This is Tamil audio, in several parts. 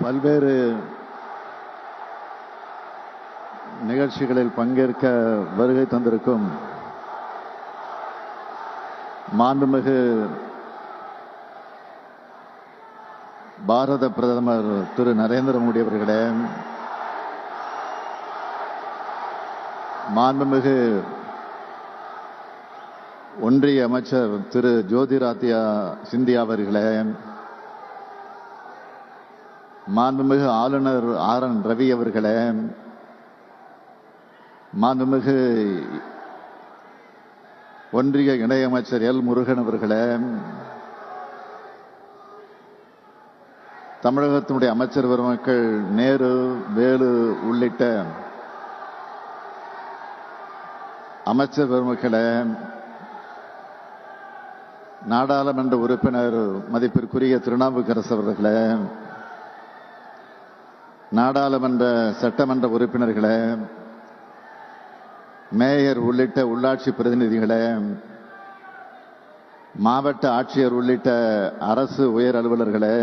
பல்வேறு நிகழ்ச்சிகளில் பங்கேற்க வருகை தந்திருக்கும் மாண்புமிகு பாரத பிரதமர் திரு நரேந்திர மோடி அவர்களே, மாண்புமிகு ஒன்றிய அமைச்சர் திரு ஜோதிராதித்யா சிந்தியா அவர்களே, மாண்புமிகு ஆளுநர் ஆர்.என். ரவி அவர்களே, மாண்புமிகு ஒன்றிய இணையமைச்சர் எல். முருகன் அவர்களே, தமிழகத்தினுடைய அமைச்சர் பெருமக்கள் நேரு, வேலு உள்ளிட்ட அமைச்சர் பெருமக்களே, நாடாளுமன்ற உறுப்பினர் மதிப்பிற்குரிய திருநாவுக்கரசு அவர்களே, நாடாளுமன்ற சட்டமன்ற உறுப்பினர்களே, மேயர் உள்ளிட்ட உள்ளாட்சி பிரதிநிதிகளே, மாவட்ட ஆட்சியர் உள்ளிட்ட அரசு உயர் அலுவலர்களே,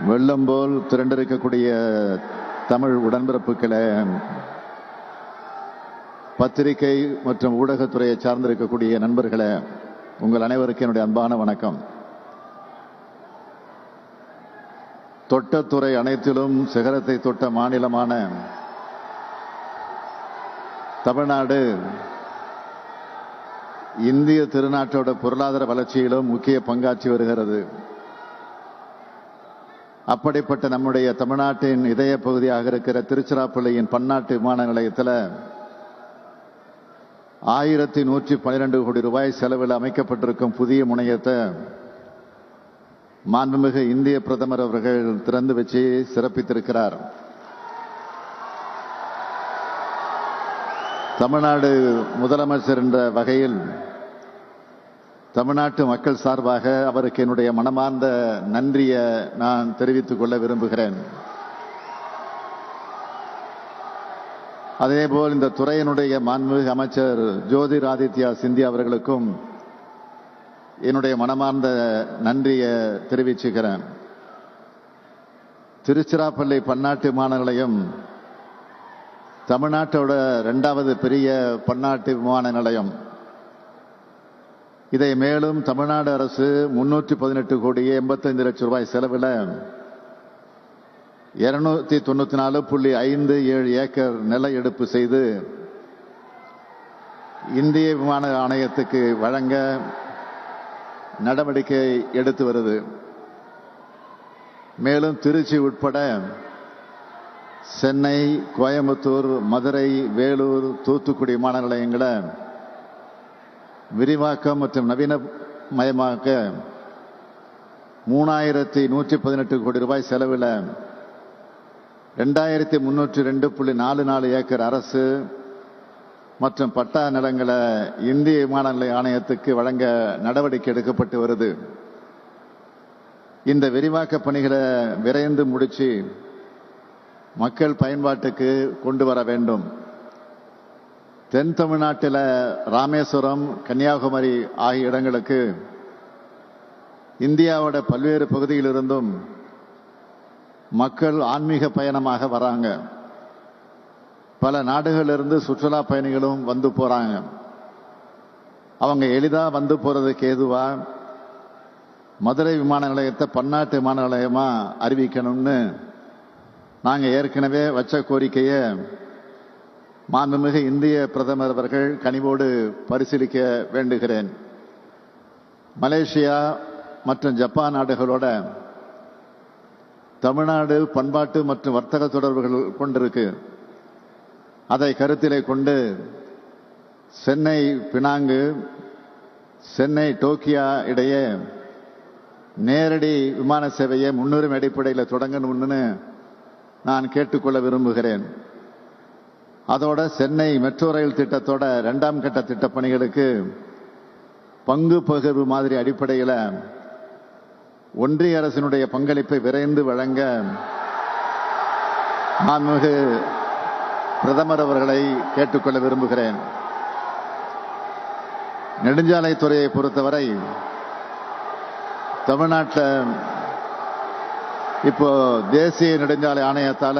வெள்ளம் போல் திரண்டிருக்கக்கூடிய தமிழ் உடன்பிறப்புகளே, பத்திரிகை மற்றும் ஊடகத்துறையை சார்ந்திருக்கக்கூடிய நண்பர்களே, உங்கள் அனைவருக்கும் என்னுடைய அன்பான வணக்கம். தொட்ட துறை அனைத்திலும் சிகரத்தை தொட்ட மாநிலமான தமிழ்நாடு இந்திய திருநாட்டோட பொருளாதார வளர்ச்சியிலும் முக்கிய பங்காற்றி வருகிறது. அப்படிப்பட்ட நம்முடைய தமிழ்நாட்டின் இதய பகுதியாக இருக்கிற திருச்சிராப்பள்ளியின் பன்னாட்டு விமான நிலையத்தில் 1112 கோடி ரூபாய் செலவில் அமைக்கப்பட்டிருக்கும் புதிய முனையத்தை மாண்புமிகு இந்திய பிரதமர் அவர்கள் திறந்து வச்சு சிறப்பித்திருக்கிறார். தமிழ்நாடு முதலமைச்சர் என்ற வகையில் தமிழ்நாட்டு மக்கள் சார்பாக அவருக்கு என்னுடைய மனமார்ந்த நன்றியை நான் தெரிவித்துக் கொள்ள விரும்புகிறேன். அதேபோல் இந்த துறையினுடைய மாண்புமிகு அமைச்சர் ஜோதிராதித்யா சிந்தியா அவர்களுக்கும் என்னுடைய மனமார்ந்த நன்றியை தெரிவிச்சுக்கிறேன். திருச்சிராப்பள்ளி பன்னாட்டு விமான நிலையம் தமிழ்நாட்டோட 2வது பெரிய பன்னாட்டு விமான நிலையம். இதை மேலும் தமிழ்நாடு அரசு 318 கோடியே 85 லட்சம் ரூபாய் செலவில் 294.57 ஏக்கர் நில எடுப்பு செய்து இந்திய விமான ஆணையத்துக்கு வழங்க நடவடிக்கை எடுத்து வருது. மேலும் திருச்சி உட்பட சென்னை, கோயம்புத்தூர், மதுரை, வேலூர், தூத்துக்குடி விமான நிலையங்களை விரிவாக்கம் மற்றும் நவீனமயமாக்க 3118 கோடி ரூபாய் செலவில் 2302.44 ஏக்கர் அரசு மற்றும் பட்டா நிலங்களை இந்திய விமான நிலைய ஆணையத்துக்கு வழங்க நடவடிக்கை எடுக்கப்பட்டு வருது. இந்த விரிவாக்க பணிகளை விரைந்து முடிச்சு மக்கள் பயன்பாட்டுக்கு கொண்டு வர வேண்டும். தென் தமிழ்நாட்டில் ராமேஸ்வரம், கன்னியாகுமரி ஆகிய இடங்களுக்கு இந்தியாவோட பல்வேறு பகுதியிலிருந்தும் மக்கள் ஆன்மீக பயணமாக வராங்க. பல நாடுகளிலிருந்து சுற்றுலா பயணிகளும் வந்து போறாங்க. அவங்க எளிதா வந்து போறதுக்கு ஏதுவா மதுரை விமான நிலையத்தை பன்னாட்டு விமான நிலையமா அறிவிக்கணும்னு நாங்க ஏற்கனவே வச்ச கோரிக்கையை மாண்புமிகு இந்திய பிரதமர் அவர்கள் கனிவோடு பரிசீலிக்க வேண்டுகிறேன். மலேசியா மற்றும் ஜப்பான் நாடுகளோட தமிழ்நாடு பண்பாட்டு மற்றும் வர்த்தக தொடர்புகள் கொண்டிருக்கு. அதை கருத்திலே கொண்டு சென்னை பினாங்கு, சென்னை டோக்கியா இடையே நேரடி விமான சேவையை முன்னுரிமை அடிப்படையில் தொடங்கணும்னு நான் கேட்டுக்கொள்ள விரும்புகிறேன். அதோட சென்னை மெட்ரோ ரயில் திட்டத்தோட 2ஆம் கட்ட திட்டப் பணிகளுக்கு பங்கு பகிர்வு மாதிரி அடிப்படையில் ஒன்றிய அரசினுடைய பங்களிப்பை விரைந்து வழங்க மாண்புமிகு பிரதமர் அவர்களை கேட்டுக்கொள்ள விரும்புகிறேன். நெடுஞ்சாலைத்துறையை பொறுத்தவரை தமிழ்நாட்டில் இப்போ தேசிய நெடுஞ்சாலை ஆணையத்தால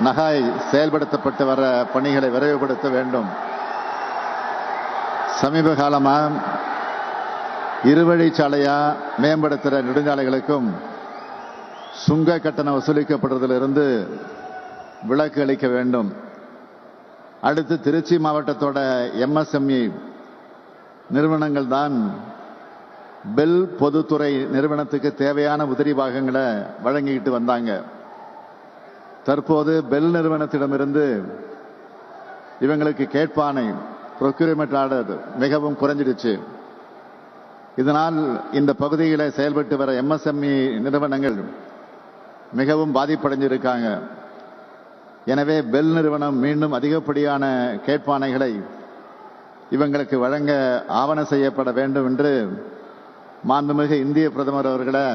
நகாய் செயல்படுத்தப்பட்டு வர பணிகளை விரைவுபடுத்த வேண்டும். சமீப காலமா இருவழிச்சாலையா மேம்படுத்துகிற நெடுஞ்சாலைகளுக்கும் சுங்க கட்டணம் வசூலிக்கப்படுறதிலிருந்து விலக்கு அளிக்க வேண்டும். அடுத்து திருச்சி மாவட்டத்தோட MSME நிறுவனங்கள் தான் பெல் பொதுத்துறை நிறுவனத்துக்கு தேவையான உதிரி பாகங்களை வழங்கிக்கிட்டு வந்தாங்க. தற்போது பெல் நிறுவனத்திடமிருந்து இவங்களுக்கு கேட்பானை ப்ரொக்யூர்மெண்ட் ஆர்டர் மிகவும் குறைஞ்சிடுச்சு. இதனால் இந்த பகுதிகளை செயல்பட்டு வர MSME நிறுவனங்கள் மிகவும் பாதிப்படைஞ்சிருக்காங்க. எனவே பெல் நிறுவனம் மீண்டும் அதிகப்படியான கேட்பானைகளை இவங்களுக்கு வழங்க ஆவணம் செய்யப்பட வேண்டும் என்று மாண்புமிகு இந்திய பிரதமர் அவர்களை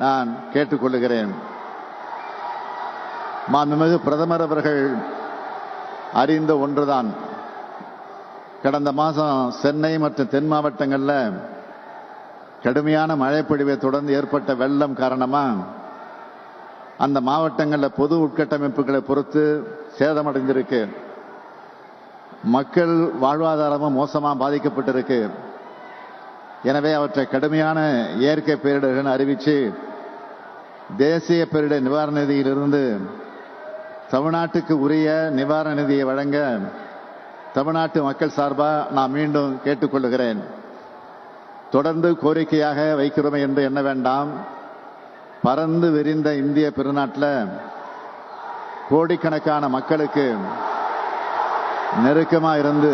நான் கேட்டுக்கொள்கிறேன். மாண்புமிகு பிரதமர் அவர்கள் அறிந்த ஒன்றுதான், கடந்த மாதம் சென்னை மற்றும் தென் மாவட்டங்களில் கடுமையான மழைப்பொழிவை தொடர்ந்து ஏற்பட்ட வெள்ளம் காரணமாக அந்த மாவட்டங்களில் பொது உட்கட்டமைப்புகளை பொறுத்து சேதமடைந்திருக்கு. மக்கள் வாழ்வாதாரமும் மோசமாக பாதிக்கப்பட்டிருக்கு. எனவே அவற்றை கடுமையான இயற்கை பேரிடர்கள் அறிவித்து தேசிய பேரிடர் நிவாரண நிதியிலிருந்து தமிழ்நாட்டுக்கு உரிய நிவாரண நிதியை வழங்க தமிழ்நாட்டு மக்கள் சார்பாக நான் மீண்டும் கேட்டுக்கொள்கிறேன். தொடர்ந்து கோரிக்கையாக வைக்கிறோமே என்று எண்ண வேண்டாம். பறந்து விரிந்த இந்திய பெருநாட்டில் கோடிக்கணக்கான மக்களுக்கு நெருக்கமாக இருந்து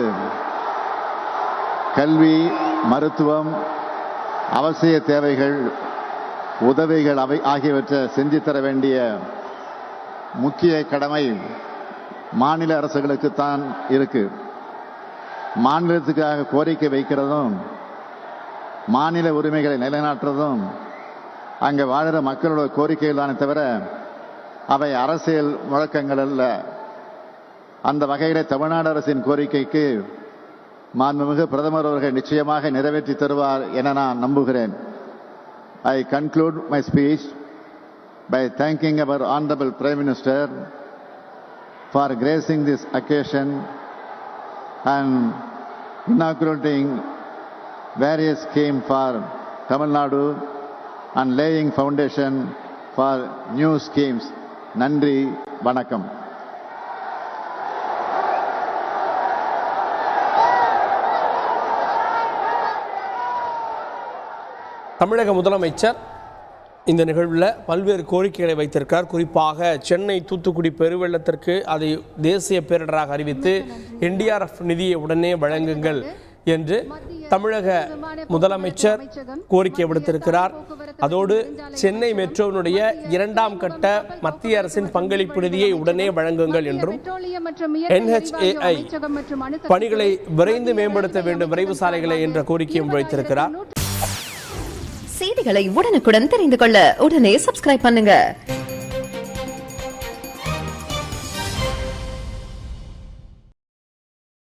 கல்வி, மருத்துவம், அவசிய தேவைகள், உதவிகள் ஆகியவற்றை செஞ்சு தர வேண்டிய முக்கிய கடமை மாநில அரசுகளுக்குத்தான் இருக்கு. மாநிலத்துக்காக கோரிக்கை வைக்கிறதும் மாநில உரிமைகளை நிலைநாட்டுறதும் அங்கே வாழ்கிற மக்களோட கோரிக்கைகள் தானே தவிர அவை அரசியல் முழக்கங்கள் அல்ல. அந்த வகையில் தமிழ்நாடு அரசின் கோரிக்கைக்கு மாண்புமிகு பிரதமர் அவர்கள் நிச்சயமாக நிறைவேற்றி தருவார் என நான் நம்புகிறேன். I conclude my speech by thanking our Honorable Prime Minister for gracing this occasion and inaugurating various schemes for Tamil Nadu and laying foundation for new schemes. நன்றி, வணக்கம். தமிழக முதலமைச்சர் இந்த நிகழ்வில் பல்வேறு கோரிக்கைகளை வைத்திருக்கார். குறிப்பாக சென்னை தூத்துக்குடி பெருவெள்ளத்திற்கு அதை தேசிய பேரிடராக அறிவித்து NDRF நிதியை உடனே வழங்குங்கள் என்று தமிழக முதலமைச்சர் கோரிக்கை விடுத்திருக்கிறார். அதோடு சென்னை மெட்ரோவினுடைய 2ஆம் கட்ட மத்திய அரசின் பங்களிப்பு நிதியை உடனே வழங்குங்கள் என்றும் NHAI பணிகளை விரைந்து மேம்படுத்த வேண்டும், விரைவு சாலைகளை என்ற கோரிக்கையும் வைத்திருக்கிறார். செய்திகளை உடனுக்குடன் தெரிந்து கொள்ள உடனே சப்ஸ்கிரைப் பண்ணுங்க.